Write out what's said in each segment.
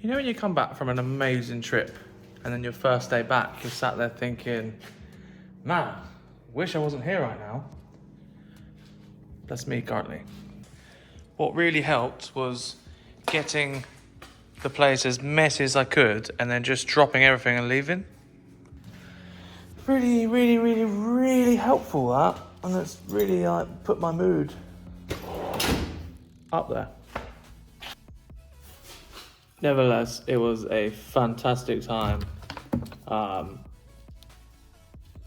You know when you come back from an amazing trip and then your first day back, you're sat there thinking, man, wish I wasn't here right now. That's me currently. What really helped was getting the place as messy as I could and then just dropping everything and leaving. Really helpful, that. And it's really like put my mood up there. Nevertheless, it was a fantastic time.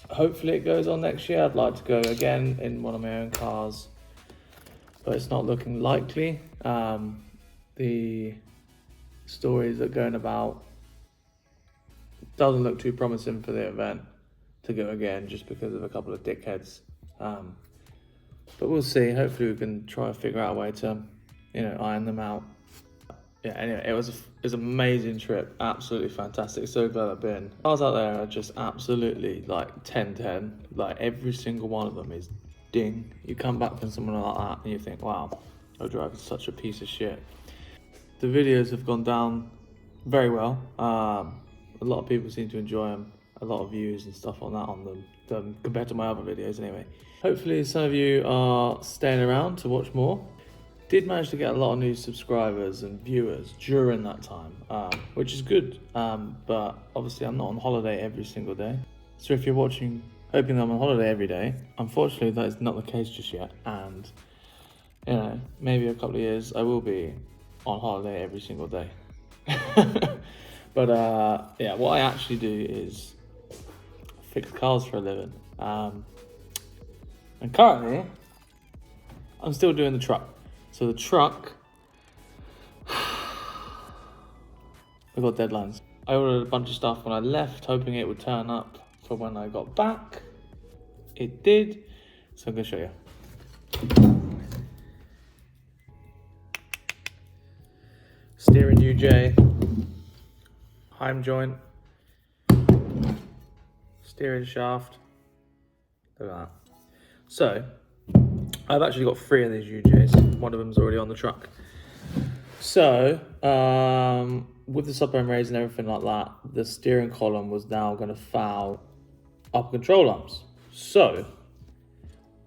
Hopefully it goes on next year. I'd like to go again in one of my own cars, but it's not looking likely. The stories that are going about doesn't look too promising for the event to go again, just because of a couple of dickheads. But we'll see. Hopefully we can try to figure out a way to, iron them out. Yeah, anyway, it was an amazing trip, absolutely fantastic. So glad I've been. Cars out there are just absolutely like 10-10. Like every single one of them is ding. You come back from someone like that and you think, wow, our driver's such a piece of shit. The videos have gone down very well. A lot of people seem to enjoy them. A lot of views and stuff on them compared to my other videos anyway. Hopefully some of you are staying around to watch more. Did manage to get a lot of new subscribers and viewers during that time, which is good, but obviously I'm not on holiday every single day. So if you're watching hoping I'm on holiday every day, unfortunately that is not the case just yet, and maybe a couple of years I will be on holiday every single day. But yeah, what I actually do is fix cars for a living, and currently I'm still doing the truck. So the truck, I've got deadlines. I ordered a bunch of stuff when I left, hoping it would turn up for when I got back. It did, so I'm gonna show you. Steering UJ, Heim joint, steering shaft, look at that. So, I've actually got 3 of these UJs. One of them's already on the truck. So, with the subframe raise and everything like that, the steering column was now going to foul upper control arms. So,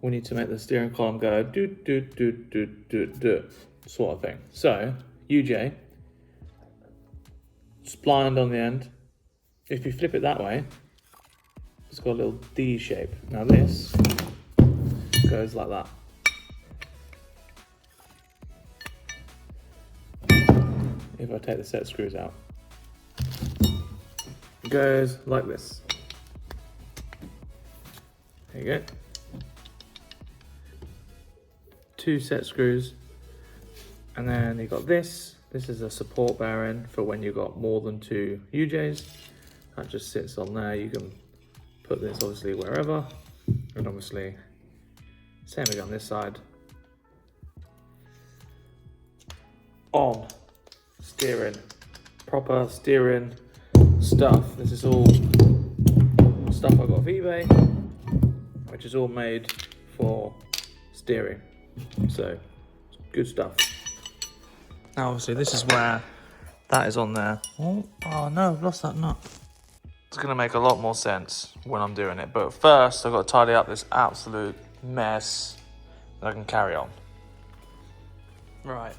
we need to make the steering column go do sort of thing. So, UJ, splined on the end. If you flip it that way, it's got a little D shape. Now this goes like that. If I take the set screws out, it goes like this. There you go. 2 set screws, and then you got this. This is a support bearing for when you got more than 2 UJs. That just sits on there. You can put this obviously wherever, and obviously same again on this side. On. Steering, proper steering stuff. This is all stuff I got off eBay, which is all made for steering. So, good stuff. Now obviously this is where that is on there. Oh no, I've lost that nut. It's gonna make a lot more sense when I'm doing it, but first I've got to tidy up this absolute mess that I can carry on. Right.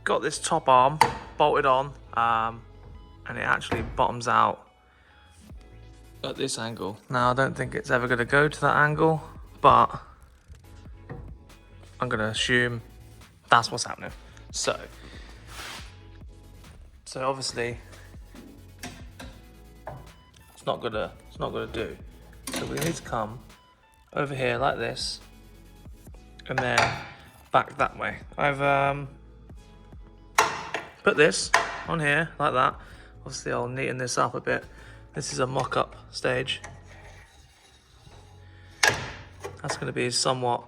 Got this top arm bolted on, and it actually bottoms out at this angle. Now I don't think it's ever going to go to that angle, but I'm going to assume that's what's happening. So obviously it's not gonna do. So we need to come over here like this, and then back that way. I've put this on here like that. Obviously I'll neaten this up a bit. This is a mock-up stage. That's going to be somewhat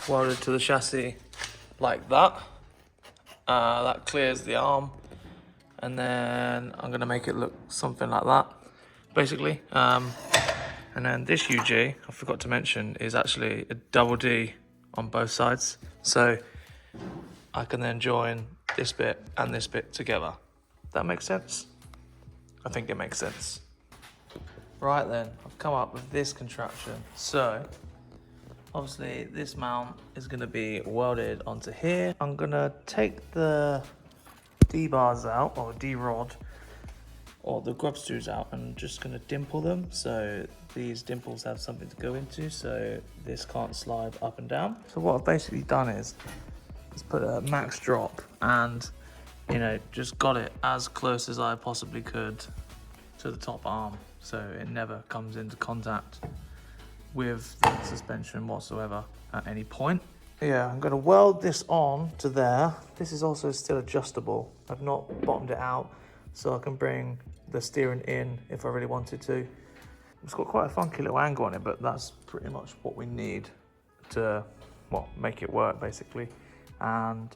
welded to the chassis like that. That clears the arm, and then I'm going to make it look something like that basically. And then this UG, I forgot to mention, is actually a double D on both sides, so I can then join this bit and this bit together. That makes sense? I think it makes sense. Right then, I've come up with this contraption. So, obviously this mount is gonna be welded onto here. I'm gonna take the D-bars out, or D-rod, or the grub screws out, and just gonna dimple them so these dimples have something to go into, so this can't slide up and down. So what I've basically done is put a max drop and, you know, just got it as close as I possibly could to the top arm, so it never comes into contact with the suspension whatsoever at any point. Yeah, I'm gonna weld this on to there. This is also still adjustable. I've not bottomed it out, so I can bring the steering in if I really wanted to. It's got quite a funky little angle on it, but that's pretty much what we need to, well, make it work basically. And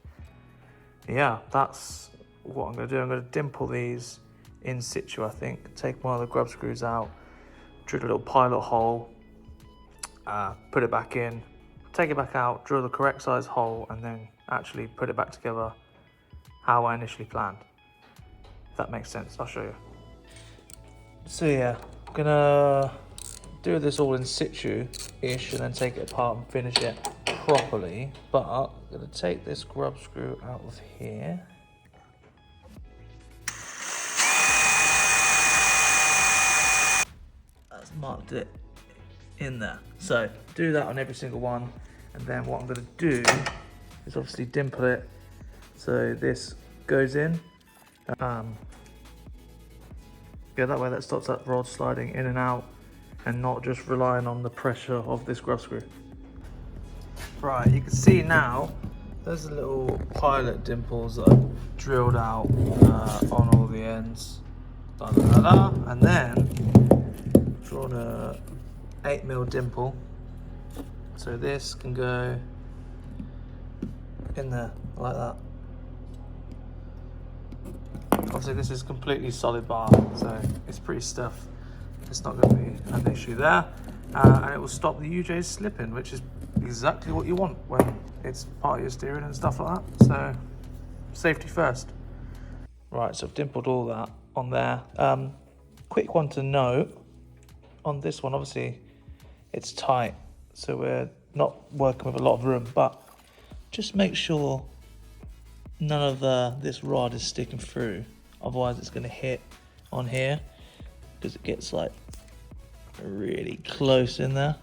yeah, that's what I'm gonna do. I'm gonna dimple these in situ, I think. Take one of the grub screws out, drill a little pilot hole, put it back in, take it back out, drill the correct size hole, and then actually put it back together how I initially planned. If that makes sense, I'll show you. So yeah, I'm gonna do this all in situ-ish and then take it apart and finish it properly. But I'm gonna take this grub screw out of here. That's marked it in there. So do that on every single one, and then what I'm going to do is obviously dimple it so this goes in. Yeah, that way that stops that rod sliding in and out and not just relying on the pressure of this grub screw. Right, you can see now there's the little pilot dimples that I've drilled out on all the ends. And then drawn a 8mm dimple, so this can go in there like that. Obviously this is completely solid bar, so it's pretty stiff. It's not going to be an issue there, and it will stop the UJs slipping, which is exactly what you want when it's part of your steering and stuff like that. So safety first. Right, so I've dimpled all that on there. Quick one to note on this one, obviously it's tight, so we're not working with a lot of room, but just make sure none of this rod is sticking through, otherwise it's going to hit on here because it gets like really close in there.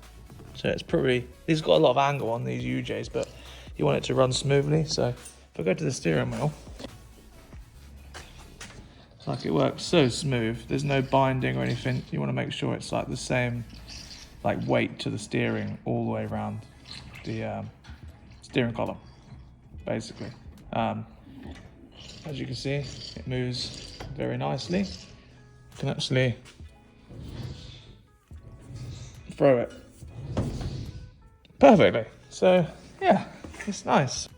So it's probably, these got a lot of angle on these UJs, but you want it to run smoothly. So if I go to the steering wheel, it's like it works so smooth, there's no binding or anything. You want to make sure it's like the same like weight to the steering all the way around the steering column, basically. As you can see, it moves very nicely. You can actually throw it perfectly. So yeah, it's nice.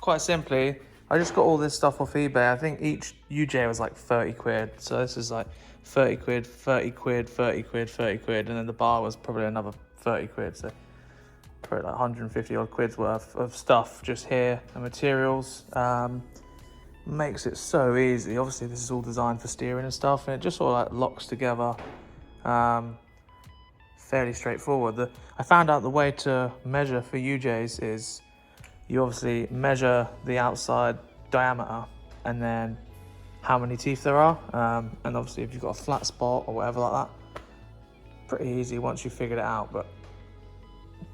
quite simply, I just got all this stuff off eBay. I think each UJ was like 30 quid. So this is like 30 quid, 30 quid, 30 quid, 30 quid. And then the bar was probably another 30 quid. So probably like 150 odd quid's worth of stuff just here and materials. Makes it so easy. Obviously this is all designed for steering and stuff, and it just sort of like locks together. Fairly straightforward. I found out the way to measure for UJs is you obviously measure the outside diameter and then how many teeth there are. And obviously if you've got a flat spot or whatever like that, pretty easy once you've figured it out. But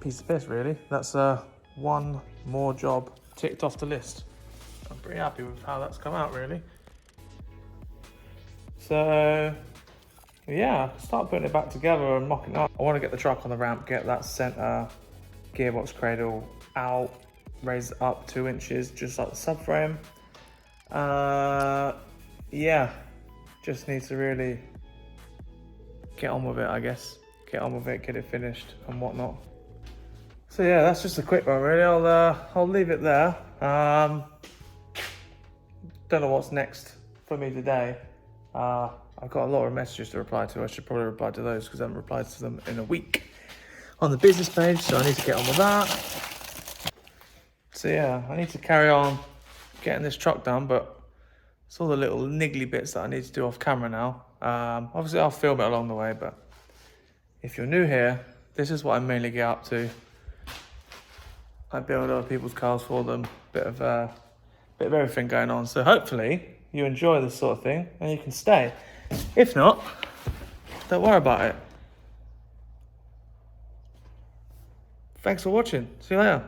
piece of piss really. That's one more job ticked off the list. I'm pretty happy with how that's come out really. So yeah, start putting it back together and mocking it up. I want to get the truck on the ramp, get that center gearbox cradle out, raise it up 2 inches, just like the subframe. Yeah, just need to really get on with it, I guess. Get on with it, get it finished and whatnot. So yeah, that's just a quick one really. I'll leave it there. Don't know what's next for me today. I've got a lot of messages to reply to. I should probably reply to those because I haven't replied to them in a week on the business page, so I need to get on with that. So yeah, I need to carry on getting this truck done, but it's all the little niggly bits that I need to do off camera now. Obviously I'll film it along the way, but if you're new here, this is what I mainly get up to. I build other people's cars for them, bit of everything going on. So hopefully you enjoy this sort of thing and you can stay. If not, don't worry about it. Thanks for watching. See you later.